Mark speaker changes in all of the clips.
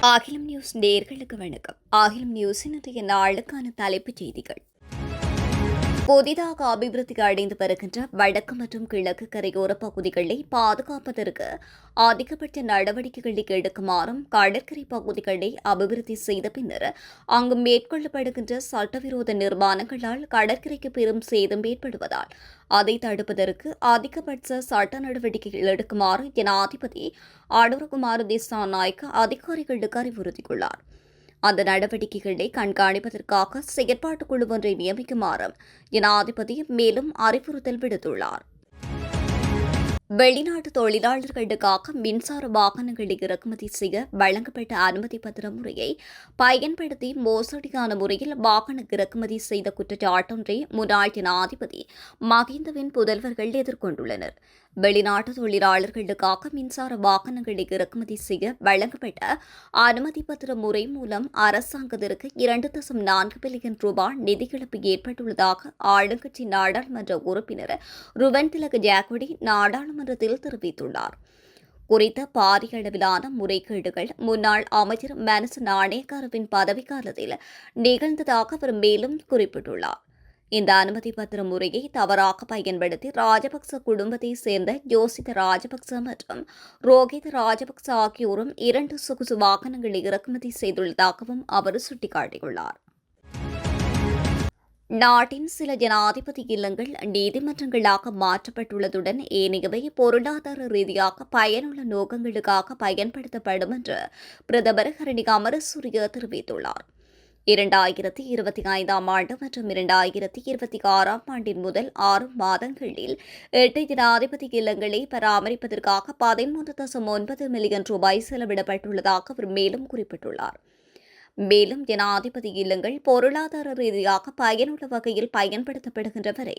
Speaker 1: அகிலம் நியூஸ் நேயர்களுக்கு வணக்கம். அகிலம் நியூஸின் இன்றைய நாளுக்கான தலைப்புச் செய்திகள். புதிதாக அபிவிருத்தி அடைந்து வருகின்ற வடக்கு மற்றும் கிழக்கு கரையோர பகுதிகளை பாதுகாப்பதற்கு அதிகபட்ச நடவடிக்கைகளை எடுக்குமாறும், கடற்கரை பகுதிகளை அபிவிருத்தி செய்த பின்னர் அங்கு மேற்கொள்ளப்படுகின்ற சட்டவிரோத நிர்மாணங்களால் கடற்கரைக்கு பெரும் சேதம் ஏற்படுவதால் அதை தடுப்பதற்கு அதிகபட்ச சட்ட நடவடிக்கைகள் எடுக்குமாறு ஜனாதிபதி அனுரகுமார திசாநாயக்க அதிகாரிகளுக்கு அறிவுறுத்தியுள்ளார். அந்த நடவடிக்கைகளை கண்காணிப்பதற்காக செயற்பாட்டுக் குழு ஒன்றை நியமிக்குமாறும் ஜனாதிபதி மேலும் அறிவுறுத்தல் விடுத்துள்ளார். வெளிநாட்டு தொழிலாளர்களுக்காக மின்சார வாகனங்களை இறக்குமதி செய்ய வழங்கப்பட்ட அனுமதி பத்திர முறையை பயன்படுத்தி மோசடியான முறையில் வாகன இறக்குமதி செய்த குற்றச்சாட்டொன்றை முன்னாள் ஜனாதிபதி மஹிந்தவின் புதல்வர்கள் எதிர்கொண்டுள்ளனர். வெளிநாட்டு தொழிலாளர்களுக்காக மின்சார வாகனங்களை இறக்குமதி செய்ய வழங்கப்பட்ட அனுமதி பத்திர முறை மூலம் அரசாங்கத்திற்கு 2.4 பில்லியன் ரூபாய் நிதி இழப்பு ஏற்பட்டுள்ளதாக ஆளுங்கட்சி நாடாளுமன்ற உறுப்பினர் ருவன் திலக ஜாக்குடி நாடாளுமன்றத்தில் தெரிவித்துள்ளார். குறித்த பாரிய அளவிலான முறைகேடுகள் முன்னாள் அமைச்சர் மனச நாணயக்காரவின் பதவிக்காலத்தில் நிகழ்ந்ததாக அவர் மேலும் குறிப்பிட்டுள்ளார். இந்த அனுமதி பத்திர முறையை தவறாக பயன்படுத்தி ராஜபக்ச குடும்பத்தை சேர்ந்த யோசித ராஜபக்ச மற்றும் ரோஹித் ராஜபக்ச ஆகியோரும் 2 சொகுசு வாகனங்களை இறக்குமதி செய்துள்ளதாகவும் அவர் சுட்டிக்காட்டியுள்ளார். நாட்டின் சில ஜனாதிபதி இல்லங்கள் நீதிமன்றங்களாக மாற்றப்பட்டுள்ளதுடன் ஏனையவை பொருளாதார ரீதியாக பயனுள்ள நோக்கங்களுக்காக பயன்படுத்தப்படும் என்று பிரதமர் ஹரணிக அமரசூரிய தெரிவித்துள்ளார். 2025 ஆண்டு மற்றும் 2026 ஆண்டின் முதல் 6 மாதங்களில் 8 ஜனாதிபதி இல்லங்களை பராமரிப்பதற்காக 13.9 மில்லியன் ரூபாய் செலவிடப்பட்டுள்ளதாக அவர் மேலும் குறிப்பிட்டுள்ளார். மேலும் ஜனாதிபதி இல்லங்கள் பொருளாதார ரீதியாக பயனுள்ள வகையில் பயன்படுத்தப்படுகின்ற வரை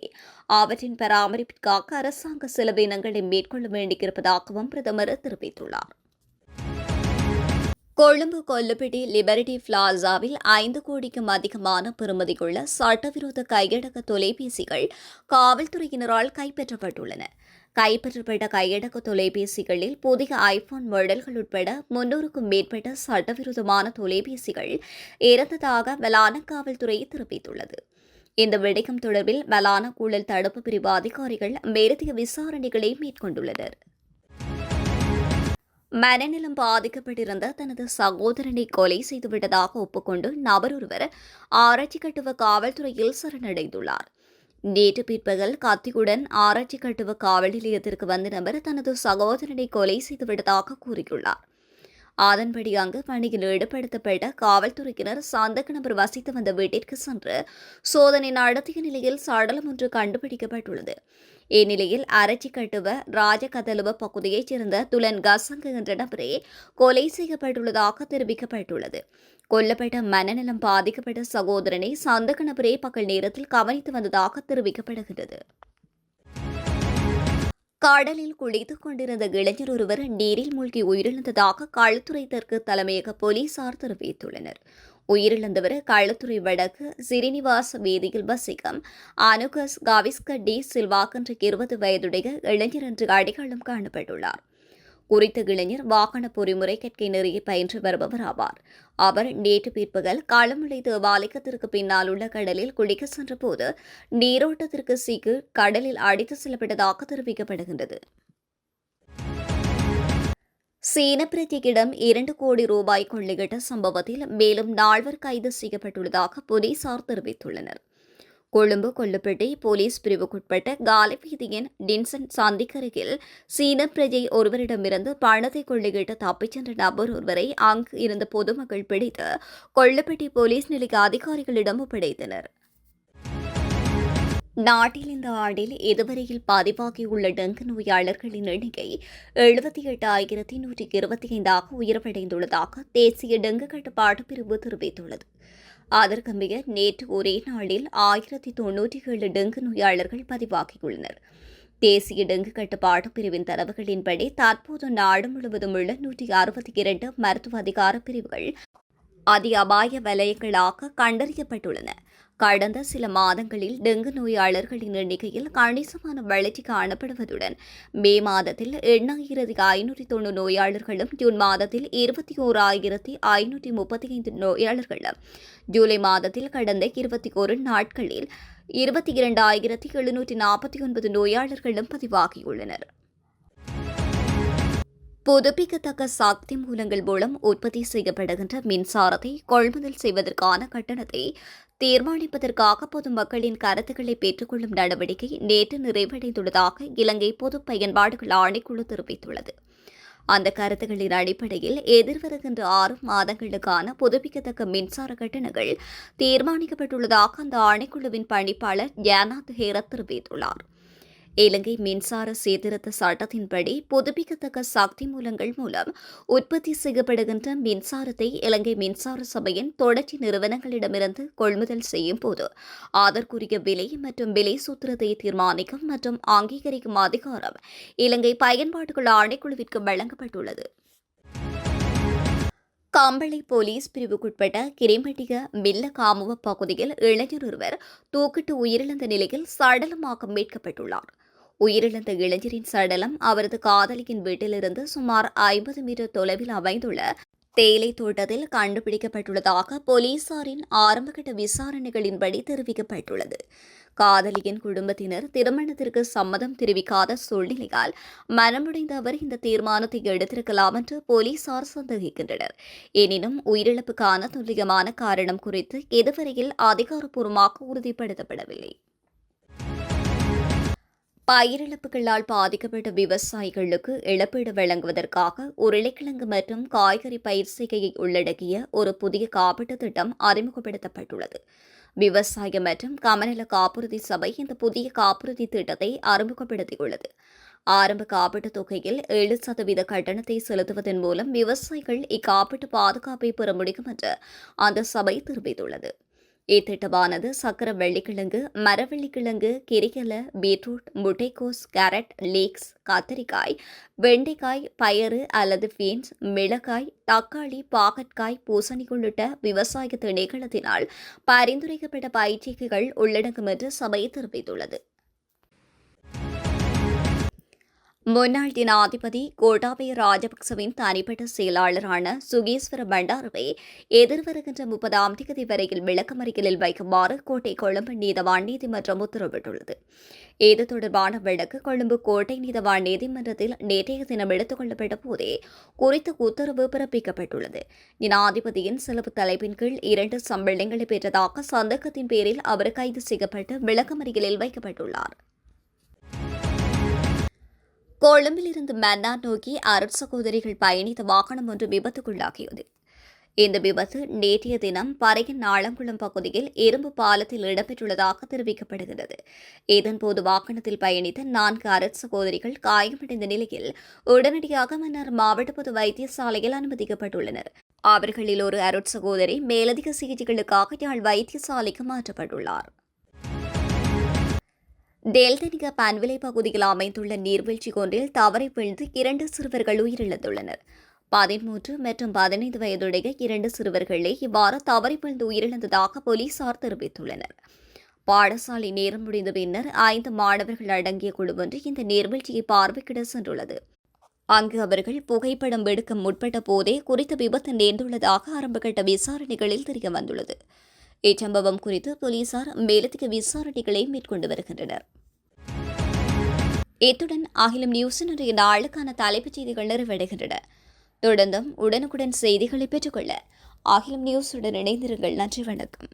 Speaker 1: அவற்றின் பராமரிப்பிற்காக அரசாங்க செலவினங்களை மேற்கொள்ள வேண்டியிருப்பதாகவும் பிரதமர் தெரிவித்துள்ளார். கொழும்பு கொல்லுப்பிட்டி லிபர்டி பிளாசாவில் 5 கோடிக்கும் அதிகமான பெறுமதியுள்ள சட்டவிரோத கையடக்க தொலைபேசிகள் காவல்துறையினரால் கைப்பற்றப்பட்டுள்ளன. கைப்பற்றப்பட்ட கையடக்க தொலைபேசிகளில் புதிய ஐபோன் மாடல்கள் உட்பட 300க்கும் மேற்பட்ட சட்டவிரோதமான தொலைபேசிகள் இருந்ததாக வலான காவல்துறை தெரிவித்துள்ளது. இந்த விடயம் தொடர்பில் வலான ஊழல் தடுப்பு பிரிவு அதிகாரிகள் மேலதிக விசாரணைகளை மேற்கொண்டுள்ளனர். மனநலம் பாதிக்கப்பட்டிருந்த தனது சகோதரனை கொலை செய்துவிட்டதாக ஒப்புக்கொண்டு நபர் ஒருவர் ஆராய்ச்சிக்கட்டுவ காவல்துறையில் சரணடைந்துள்ளார். நேற்று பிற்பகல் கத்தியுடன் ஆராய்ச்சிக்கட்டுவ காவல் நிலையத்திற்கு வந்த நபர் தனது சகோதரனை கொலை செய்துவிட்டதாக கூறியுள்ளார். அதன்படி அங்கு பணியில் ஈடுபடுத்தப்பட்ட காவல்துறையினர் சந்தேக நபர் வசித்து வந்த வீட்டிற்கு சென்று சோதனை நடத்திய நிலையில் சடலம் ஒன்று கண்டுபிடிக்கப்பட்டுள்ளது. இந்நிலையில் அரச்சிக்கட்டுவ ராஜகதலுவ பகுதியைச் சேர்ந்த துலன் கசங்க என்ற நபரே கொலை செய்யப்பட்டுள்ளதாக தெரிவிக்கப்பட்டுள்ளது. கொல்லப்பட்ட மனநலம் பாதிக்கப்பட்ட சகோதரனை சந்தேக நபரே பகல் நேரத்தில் கவனித்து வந்ததாக தெரிவிக்கப்படுகிறது. கடலில் குளித்துக் கொண்டிருந்த இளைஞர் ஒருவர் நீரில் மூழ்கி உயிரிழந்ததாக களுத்துறை தெற்கு தலைமையக போலீசார் தெரிவித்துள்ளனர். உயிரிழந்தவர் களுத்துறை வடக்கு சிறினிவாச வீதியில் வசிக்கும் அனுகஸ் கவிஸ்க டி சில்வாக் என்ற 20 வயதுடைய இளைஞர் என்று அடையாளம் காணப்பட்டுள்ளார். குறித்த இளைஞர் வாகன பொறிமுறை கற்கை நெறியை பயின்று வருபவர் ஆவார். அவர் நேற்று பிற்பகல் களமலை தேவாலயத்திற்கு பின்னால் உள்ள கடலில் குளிக்க சென்றபோது நீரோட்டத்திற்கு சிக்கி கடலில் அடித்து செல்லப்பட்டதாக தெரிவிக்கப்படுகின்றது. சீன பிரஜையிடம் 2 கோடி ரூபாய் கொள்ளையிட்ட சம்பவத்தில் மேலும் 4 கைது செய்யப்பட்டுள்ளதாக போலீசார் தெரிவித்துள்ளனர். கொழும்பு கொல்லுப்பட்டி போலீஸ் பிரிவுக்குட்பட்ட காலை வீதியின் டின்சன் சந்திக்கருகில் சீன பிரஜை ஒருவரிடமிருந்து பணத்தை கொள்ளையிட்டு தப்பிச் சென்ற நபர் ஒருவரை அங்கு இருந்த பொதுமக்கள் பிடித்து கொல்லுப்பட்டி போலீஸ் நிலைய அதிகாரிகளிடம் ஒப்படைத்தனர். நாட்டில் இந்த ஆண்டில் இதுவரையில் பதிவாகியுள்ள டெங்கு நோயாளர்களின் எண்ணிக்கை 78,125 உயர்வடைந்துள்ளதாக தேசிய டெங்கு கட்டுப்பாட்டு பிரிவு தெரிவித்துள்ளது. அதற்கமைய நேற்று ஒரே நாளில் 1097 டெங்கு நோயாளர்கள் பதிவாகியுள்ளனர். தேசிய டெங்கு கட்டுப்பாட்டு பிரிவின் தரவுகளின்படி தற்போது நாடு முழுவதும் உள்ள 162 மருத்துவ அதிகார பிரிவுகள் அதி அபாய வலயங்களாக கண்டறியப்பட்டுள்ளன. கடந்த சில மாதங்களில் டெங்கு நோயாளர்களின் எண்ணிக்கையில் கணிசமான வளர்ச்சி காணப்படுவதுடன் மே மாதத்தில் 8,590 நோயாளர்களும் ஜூன் மாதத்தில் 21,535 நோயாளர்களும் ஜூலை மாதத்தில் கடந்த 21 நாட்களில் 22,749 நோயாளர்களும் பதிவாகியுள்ளனர். புதுப்பிக்கத்தக்க சக்தி மூலங்கள் மூலம் உற்பத்தி செய்யப்படுகின்ற மின்சாரத்தை கொள்முதல் செய்வதற்கான கட்டணத்தை தீர்மானிப்பதற்காக பொதுமக்களின் கருத்துக்களை பெற்றுக்கொள்ளும் நடவடிக்கை நேற்று நிறைவடைந்துள்ளதாக இலங்கை பொது பயன்பாடுகள் ஆணைக்குழு தெரிவித்துள்ளது. அந்த கருத்துக்களின் அடிப்படையில் எதிர்வருகின்ற 6 மாதங்களுக்கான புதுப்பிக்கத்தக்க மின்சார கட்டணங்கள் தீர்மானிக்கப்பட்டுள்ளதாக அந்த ஆணைக்குழுவின் பணிப்பாளர் ஜானாத் ஹேரத் தெரிவித்துள்ளார். இலங்கை மின்சார சீர்திருத்த சட்டத்தின்படி புதுப்பிக்கத்தக்க சக்தி மூலங்கள் மூலம் உற்பத்தி செய்யப்படுகின்ற மின்சாரத்தை இலங்கை மின்சார சபையின் தொடர்ச்சி நிறுவனங்களிடமிருந்து கொள்முதல் செய்யும் போது அதற்குரிய விலை மற்றும் விலை சூத்திரத்தை தீர்மானிக்கும் மற்றும் அங்கீகரிக்கும் அதிகாரம் இலங்கை பயன்பாடுகள் ஆணைக்குழுவிற்கு வழங்கப்பட்டுள்ளது. கம்பளை போலீஸ் பிரிவுக்குட்பட்ட கிரிமட்டிக மில்லகாமுவ பகுதியில் இளைஞர் ஒருவர் தூக்கிட்டு உயிரிழந்த நிலையில் சடலமாக மீட்கப்பட்டுள்ளார். உயிரிழந்த இளைஞரின் சடலம் அவரது காதலியின் வீட்டிலிருந்து சுமார் 50 மீட்டர் தொலைவில் அமைந்துள்ள தேயிலை தோட்டத்தில் கண்டுபிடிக்கப்பட்டுள்ளதாக போலீசாரின் ஆரம்பகட்ட விசாரணைகளின்படி தெரிவிக்கப்பட்டுள்ளது. காதலியின் குடும்பத்தினர் திருமணத்திற்கு சம்மதம் தெரிவிக்காத சூழ்நிலையால் மனமுடைந்த அவர் இந்த தீர்மானத்தை எடுத்திருக்கலாம் என்று போலீசார் சந்தேகிக்கின்றனர். எனினும் உயிரிழப்புக்கான துல்லியமான காரணம் குறித்து இதுவரையில் அதிகாரப்பூர்வமாக உறுதிப்படுத்தப்படவில்லை. பயிரிழப்புகளால் பாதிக்கப்பட்ட விவசாயிகளுக்கு இழப்பீடு வழங்குவதற்காக உருளைக்கிழங்கு மற்றும் காய்கறி பயிர் செய்கையை உள்ளடக்கிய ஒரு புதிய காப்பீட்டுத் திட்டம் அறிமுகப்படுத்தப்பட்டுள்ளது. விவசாய மற்றும் கமநல காப்புறுதி சபை இந்த புதிய காப்புறுதி திட்டத்தை அறிமுகப்படுத்தியுள்ளது. ஆரம்ப காப்பீட்டுத் தொகையில் 7% கட்டணத்தை செலுத்துவதன் மூலம் விவசாயிகள் இக்காப்பீட்டு பாதுகாப்பை பெற முடியும் என்று அந்த சபை தெரிவித்துள்ளது. இத்திட்டமானது சக்கர வெள்ளிக்கிழங்கு, மரவள்ளிக்கிழங்கு, கிரிகல, பீட்ரூட், முட்டைக்கோஸ், கேரட், லீக்ஸ், கத்தரிக்காய், வெண்டைக்காய், பயறு அல்லது பீன்ஸ், மிளகாய், தக்காளி, பாகற்காய், பூசணி உள்ளிட்ட விவசாய திணைக்களத்தினால் பரிந்துரைக்கப்பட்ட பயிற்சிகள் உள்ளடங்கும் என்று சபை தெரிவித்துள்ளது. முன்னாள் ஜனாதிபதி கோட்டாபய ராஜபக்சவின் தனிப்பட்ட செயலாளரான சுகீஸ்வர பண்டாரவை எதிர்வருகின்ற 30ஆம் தேதி வரையில் விளக்கமறியலில் வைக்குமாறு கோட்டை கொழும்பு நீதவான் நீதிமன்றம் உத்தரவிட்டுள்ளது. இது தொடர்பான வழக்கு கொழும்பு கோட்டை நீதவான் நீதிமன்றத்தில் நேற்றைய தினம் எடுத்துக் கொள்ளப்பட்ட போதே குறித்த உத்தரவு பிறப்பிக்கப்பட்டுள்ளது. ஜனாதிபதியின் செலவு தலைப்பின் கீழ் 2 சம்பளங்களை பெற்றதாக சந்தேகத்தின் பேரில் அவர் கைது செய்யப்பட்டு விளக்கமறியலில் வைக்கப்பட்டுள்ளார். கொழும்பிலிருந்து மன்னார் நோக்கி அருட்சகோதரிகள் பயணித்த வாகனம் ஒன்று விபத்துக்குள்ளாகியது. இந்த விபத்து நேற்றைய தினம் பறையன் நாளங்குளம் பகுதியில் இரும்பு பாலத்தில் இடம்பெற்றுள்ளதாக தெரிவிக்கப்படுகிறது. இதன்போது வாகனத்தில் பயணித்த 4 அருட்சகோதரிகள் காயமடைந்த நிலையில் உடனடியாக மன்னார் மாவட்ட பொது வைத்தியசாலையில் அனுமதிக்கப்பட்டுள்ளனர். அவர்களில் ஒரு அருட்சகோதரி மேலதிக சிகிச்சைகளுக்காக யாழ் வைத்தியசாலைக்கு மாற்றப்பட்டுள்ளார். டெல்டனிக பன்விலை பகுதியில் அமைந்துள்ள நீர்வீழ்ச்சி ஒன்றில் தவறி விழுந்து 2 சிறுவர்கள் உயிரிழந்துள்ளனர். 13 மற்றும் 15 வயதுடைய 2 சிறுவர்களே இவ்வாறு தவறி விழுந்து உயிரிழந்ததாக போலீசார் தெரிவித்துள்ளனர். பாடசாலை நேரம் முடிந்த பின்னர் 5 மாணவர்கள் அடங்கிய குழு ஒன்று இந்த நீர்வீழ்ச்சியை பார்வையிட சென்றுள்ளது. அங்கு அவர்கள் புகைப்படம் எடுக்க முற்பட்ட போதே குறித்த விபத்து நேர்ந்துள்ளதாக ஆரம்பகட்ட விசாரணைகளில் தெரியவந்துள்ளது. இச்சம்பவம் குறித்து போலீசார் மேலதிக விசாரணைகளை மேற்கொண்டு வருகின்றனர். இத்துடன் அகிலம் நியூஸின் இன்றைய நாளுக்கான தலைப்புச் செய்திகள் நிறைவடைகின்றன. தொடர்ந்தும் உடனுக்குடன் செய்திகளை பெற்றுக்கொள்ள அகிலம் நியூஸுடன் இணைந்திருங்கள். நன்றி, வணக்கம்.